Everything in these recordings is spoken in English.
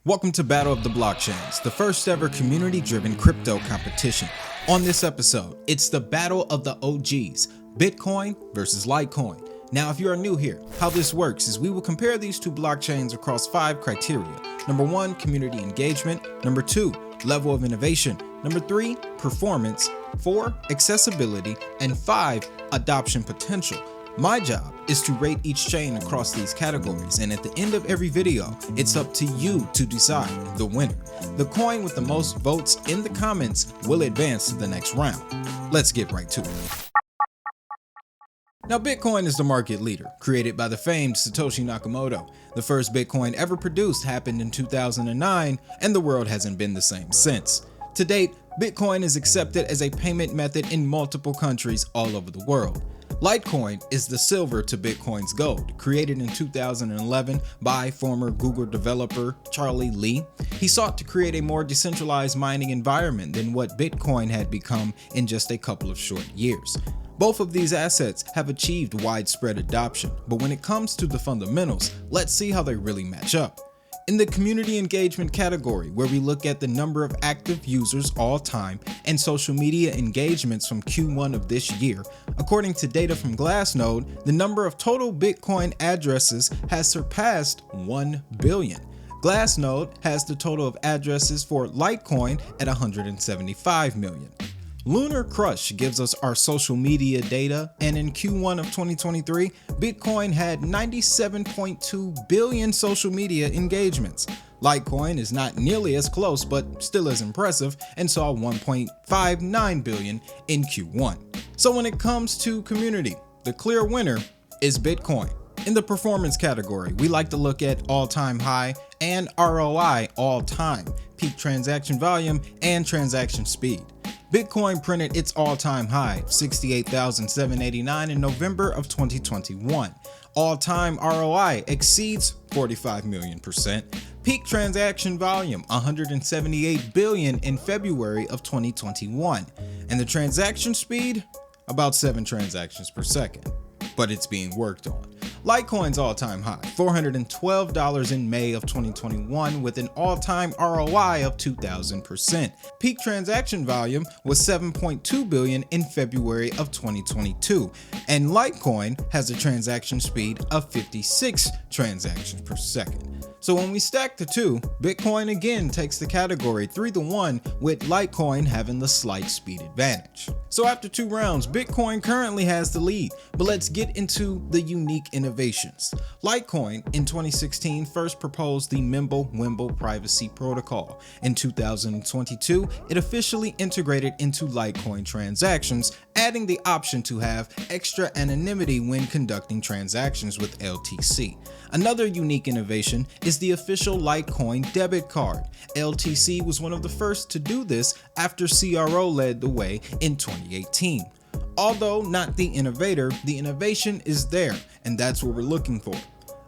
Welcome to Battle of the Blockchains, the first ever community-driven crypto competition. On this episode, it's the battle of the OGs, Bitcoin versus Litecoin. Now, if you are new here, how this works is we will compare these two blockchains across 5 criteria. Number 1, community engagement. Number 2, level of innovation. Number 3, performance. 4, accessibility. And 5, adoption potential. My job is to rate each chain across these categories, and at the end of every video, it's up to you to decide the winner. The coin with the most votes in the comments will advance to the next round. Let's get right to it. Now, Bitcoin is the market leader, created by the famed Satoshi Nakamoto. The first Bitcoin ever produced happened in 2009, and the world hasn't been the same since. To date, Bitcoin is accepted as a payment method in multiple countries all over the world. Litecoin is the silver to Bitcoin's gold, created in 2011 by former Google developer Charlie Lee. He sought to create a more decentralized mining environment than what Bitcoin had become in just a couple of short years. Both of these assets have achieved widespread adoption, but when it comes to the fundamentals, let's see how they really match up. In the community engagement category, where we look at the number of active users all time and social media engagements from Q1 of this year, according to data from Glassnode, the number of total Bitcoin addresses has surpassed 1 billion. Glassnode has the total of addresses for Litecoin at 175 million. Lunar Crush gives us our social media data, and in Q1 of 2023, Bitcoin had 97.2 billion social media engagements. Litecoin is not nearly as close, but still as impressive, and saw 1.59 billion in Q1. So when it comes to community, the clear winner is Bitcoin. In the performance category, we like to look at all-time high and ROI all-time, peak transaction volume, and transaction speed. Bitcoin printed its all-time high of 68,789 in November of 2021. All-time ROI exceeds 45 million %. Peak transaction volume 178 billion in February of 2021. And the transaction speed, about 7 transactions per second. But it's being worked on. Litecoin's all-time high, $412 in May of 2021 with an all-time ROI of 2,000%. Peak transaction volume was 7.2 billion in February of 2022, and Litecoin has a transaction speed of 56 transactions per second. So when we stack the two, Bitcoin again takes the category 3-1, with Litecoin having the slight speed advantage. So after 2 rounds, Bitcoin currently has the lead, but let's get into the unique innovations. Litecoin in 2016 first proposed the Mimble-Wimble privacy protocol. In 2022, it officially integrated into Litecoin transactions, adding the option to have extra anonymity when conducting transactions with LTC. Another unique innovation is the official Litecoin debit card. LTC was one of the first to do this after CRO led the way in 2018. Although not the innovator, the innovation is there, and that's what we're looking for.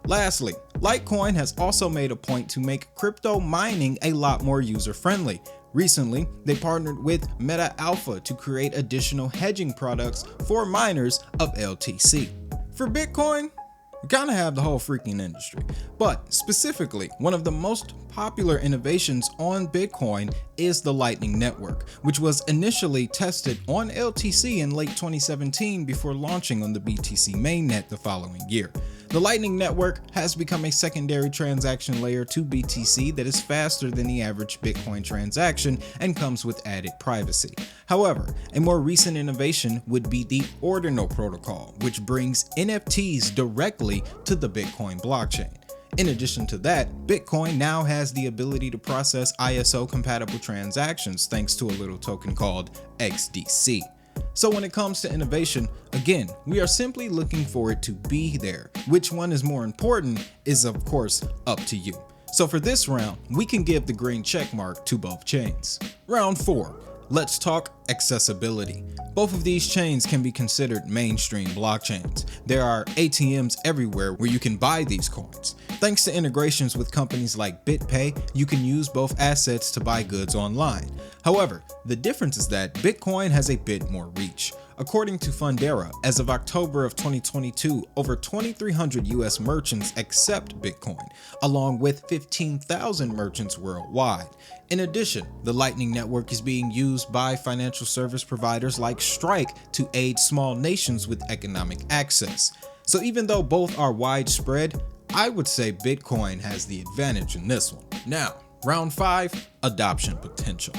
Lastly, Litecoin has also made a point to make crypto mining a lot more user-friendly. Recently, they partnered with Meta Alpha to create additional hedging products for miners of LTC. For Bitcoin, we kind of have the whole freaking industry, but specifically, one of the most popular innovations on Bitcoin is the Lightning Network, which was initially tested on LTC in late 2017 before launching on the BTC mainnet the following year. The Lightning Network has become a secondary transaction layer to BTC that is faster than the average Bitcoin transaction and comes with added privacy. However, a more recent innovation would be the Ordinal protocol, which brings NFTs directly to the Bitcoin blockchain. In addition to that, Bitcoin now has the ability to process ISO-compatible transactions thanks to a little token called XDC. So when it comes to innovation, again, we are simply looking for it to be there. Which one is more important is of course up to you. So for this round, we can give the green check mark to both chains. Round 4, let's talk accessibility. Both of these chains can be considered mainstream blockchains. There are ATMs everywhere where you can buy these coins. Thanks to integrations with companies like BitPay, you can use both assets to buy goods online. However, the difference is that Bitcoin has a bit more reach. According to Fundera, as of October of 2022, over 2,300 US merchants accept Bitcoin, along with 15,000 merchants worldwide. In addition, the Lightning Network is being used by financial service providers like Strike to aid small nations with economic access. So even though both are widespread, I would say Bitcoin has the advantage in this one. Now, round 5, adoption potential.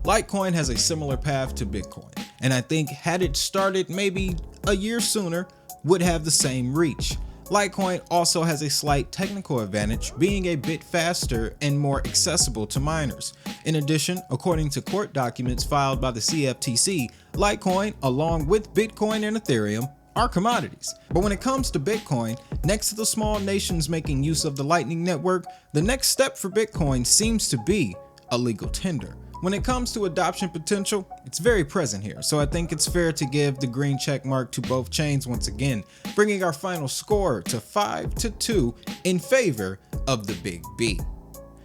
Litecoin has a similar path to Bitcoin, and I think had it started maybe a year sooner, would have the same reach. Litecoin also has a slight technical advantage, being a bit faster and more accessible to miners. In addition, according to court documents filed by the CFTC, Litecoin, along with Bitcoin and Ethereum, are commodities. But when it comes to Bitcoin, next to the small nations making use of the Lightning Network, the next step for Bitcoin seems to be a legal tender. When it comes to adoption potential, it's very present here, so I think it's fair to give the green check mark to both chains once again, bringing our final score to 5-2 in favor of the Big B.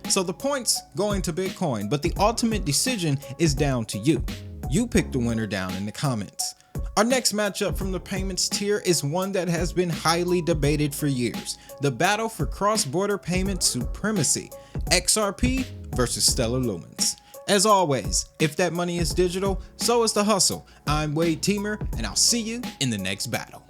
So the points going to Bitcoin, but the ultimate decision is down to you. You pick the winner down in the comments. Our next matchup from the payments tier is one that has been highly debated for years. The battle for cross-border payment supremacy, XRP versus Stellar Lumens. As always, if that money is digital, so is the hustle. I'm Wade Teamer, and I'll see you in the next battle.